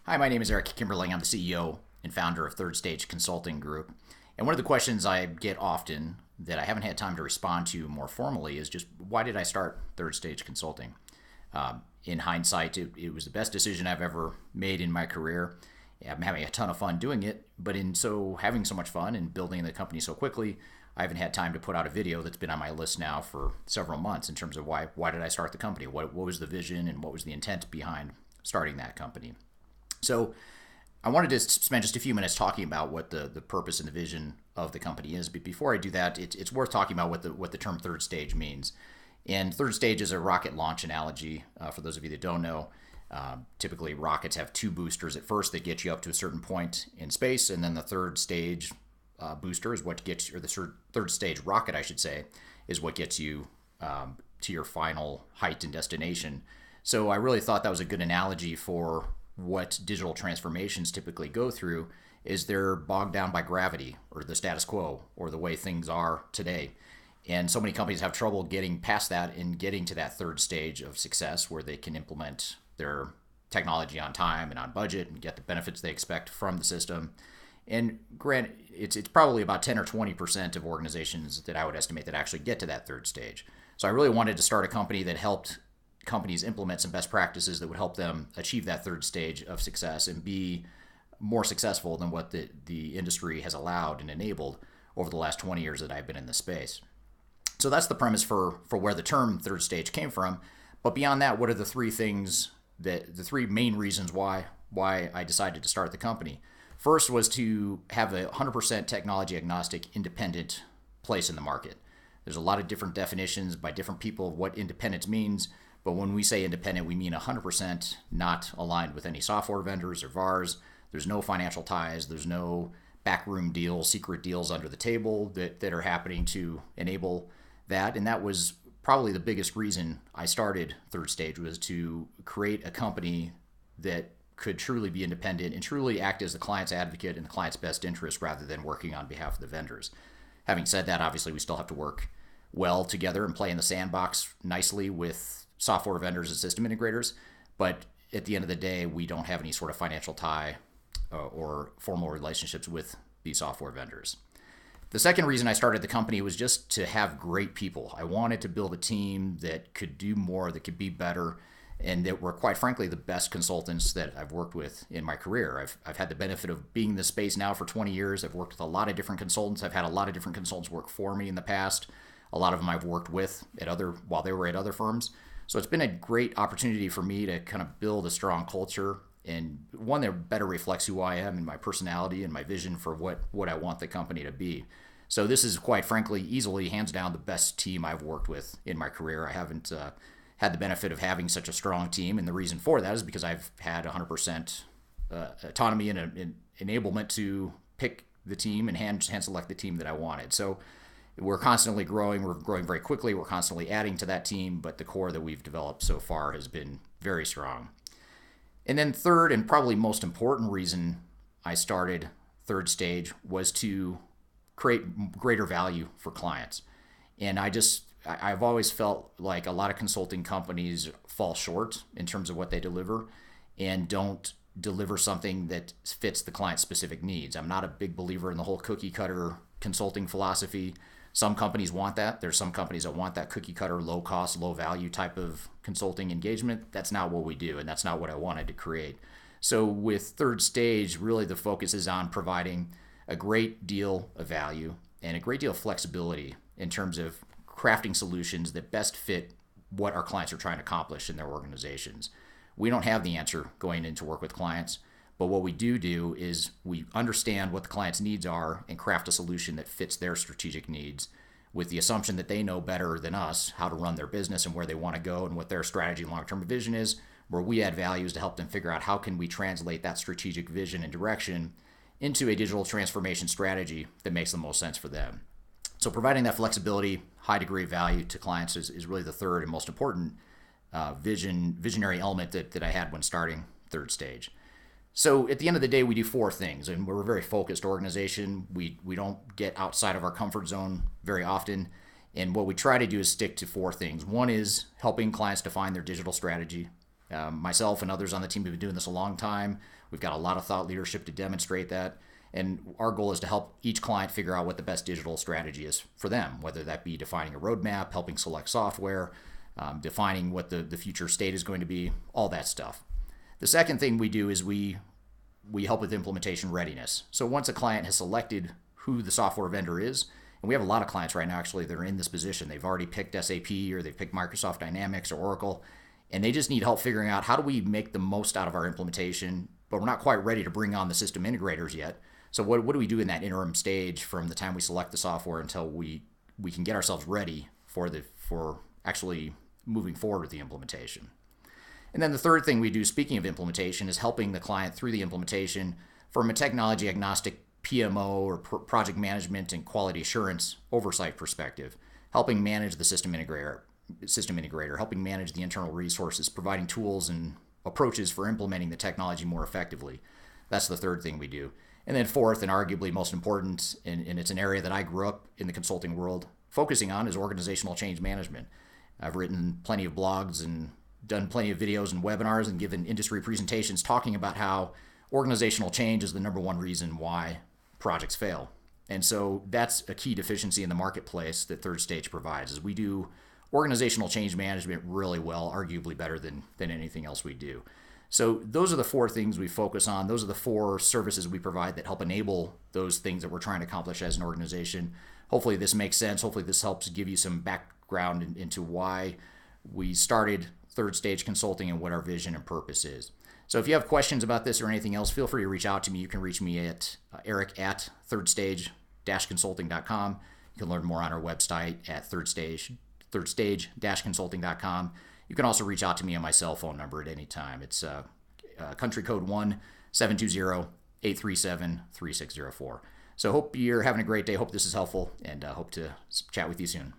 Hi, my name is Eric Kimberling. I'm the CEO and founder of Third Stage Consulting Group. And one of the questions I get often that I haven't had time to respond to more formally is just why did I start Third Stage Consulting? In hindsight, it was the best decision I've ever made in my career. I'm having a ton of fun doing it, but in so having so much fun and building the company so quickly, I haven't had time to put out a video that's been on my list now for several months in terms of why did I start the company? What was the vision and what was the intent behind starting that company? So I wanted to spend just a few minutes talking about what the purpose and the vision of the company is. But before I do that, it's worth talking about what the term third stage means. And third stage is a rocket launch analogy. For those of you that don't know, typically rockets have two boosters at first that get you up to a certain point in space, and then the third stage booster is what gets, or the third stage rocket, I should say, is what gets you to your final height and destination. So I really thought that was a good analogy for what digital transformations typically go through is they're bogged down by gravity or the status quo or the way things are today. And so many companies have trouble getting past that and getting to that third stage of success where they can implement their technology on time and on budget and get the benefits they expect from the system. And grant it's probably about 10 or 20% of organizations that I would estimate that actually get to that third stage. So I really wanted to start a company that helped companies implement some best practices that would help them achieve that third stage of success and be more successful than what the industry has allowed and enabled over the last 20 years that I've been in this space. So that's the premise for where the term third stage came from. But beyond that, what are the three main reasons why I decided to start the company? First was to have a 100% technology agnostic, independent place in the market. There's a lot of different definitions by different people of what independence means. But when we say independent, we mean 100% not aligned with any software vendors or VARs. There's no financial ties. There's no backroom deals, secret deals under the table that are happening to enable that. And that was probably the biggest reason I started Third Stage, was to create a company that could truly be independent and truly act as the client's advocate in the client's best interest rather than working on behalf of the vendors. Having said that, obviously we still have to work well together and play in the sandbox nicely with software vendors and system integrators, but at the end of the day, we don't have any sort of financial tie or formal relationships with these software vendors. The second reason I started the company was just to have great people. I wanted to build a team that could do more, that could be better, and that were, quite frankly, the best consultants that I've worked with in my career. I've had the benefit of being in this space now for 20 years. I've worked with a lot of different consultants. I've had a lot of different consultants work for me in the past. A lot of them I've worked with while they were at other firms. So it's been a great opportunity for me to kind of build a strong culture, and one that better reflects who I am and my personality and my vision for what I want the company to be. So this is, quite frankly, easily, hands down, the best team I've worked with in my career. I haven't had the benefit of having such a strong team, and the reason for that is because I've had 100% autonomy and enablement to pick the team and hand select the team that I wanted. So we're constantly growing. We're growing very quickly. We're constantly adding to that team, but the core that we've developed so far has been very strong. And then third, and probably most important reason I started Third Stage, was to create greater value for clients. And I've always felt like a lot of consulting companies fall short in terms of what they deliver and don't deliver something that fits the client's specific needs. I'm not a big believer in the whole cookie cutter consulting philosophy. Some companies want that. There's some companies that want that cookie cutter, low cost, low value type of consulting engagement. That's not what we do, and that's not what I wanted to create. So with Third Stage, really the focus is on providing a great deal of value and a great deal of flexibility in terms of crafting solutions that best fit what our clients are trying to accomplish in their organizations. We don't have the answer going into work with clients, but what we do is we understand what the client's needs are and craft a solution that fits their strategic needs, with the assumption that they know better than us how to run their business and where they want to go and what their strategy and long-term vision is, where we add values to help them figure out how can we translate that strategic vision and direction into a digital transformation strategy that makes the most sense for them. So providing that flexibility, high degree of value to clients is really the third and most important visionary element that I had when starting Third Stage. So at the end of the day, we do four things, and we're a very focused organization. We don't get outside of our comfort zone very often, and what we try to do is stick to four things. One is helping clients define their digital strategy. Myself and others on the team have been doing this a long time. We've got a lot of thought leadership to demonstrate that. And our goal is to help each client figure out what the best digital strategy is for them, whether that be defining a roadmap, helping select software, defining what the future state is going to be, all that stuff. The second thing we do is we help with implementation readiness. So once a client has selected who the software vendor is, and we have a lot of clients right now actually that are in this position. They've already picked SAP or they've picked Microsoft Dynamics or Oracle, and they just need help figuring out how do we make the most out of our implementation, but we're not quite ready to bring on the system integrators yet. So what do we do in that interim stage from the time we select the software until we can get ourselves ready for actually moving forward with the implementation? And then the third thing we do, speaking of implementation, is helping the client through the implementation from a technology agnostic PMO or project management and quality assurance oversight perspective, helping manage the system integrator, helping manage the internal resources, providing tools and approaches for implementing the technology more effectively. That's the third thing we do. And then fourth, and arguably most important, and it's an area that I grew up in the consulting world focusing on, is organizational change management. I've written plenty of blogs and done plenty of videos and webinars and given industry presentations talking about how organizational change is the number one reason why projects fail. And so that's a key deficiency in the marketplace that Third Stage provides, is we do organizational change management really well, arguably better than anything else we do. So those are the four things we focus on. Those are the four services we provide that help enable those things that we're trying to accomplish as an organization. Hopefully this makes sense. Hopefully this helps give you some background into why we started Third Stage Consulting and what our vision and purpose is. So if you have questions about this or anything else, feel free to reach out to me. You can reach me at eric@thirdstage-consulting.com. You can learn more on our website at thirdstage-consulting.com. You can also reach out to me on my cell phone number at any time. It's country code 1-720-837-3604. So hope you're having a great day. Hope this is helpful, and hope to chat with you soon.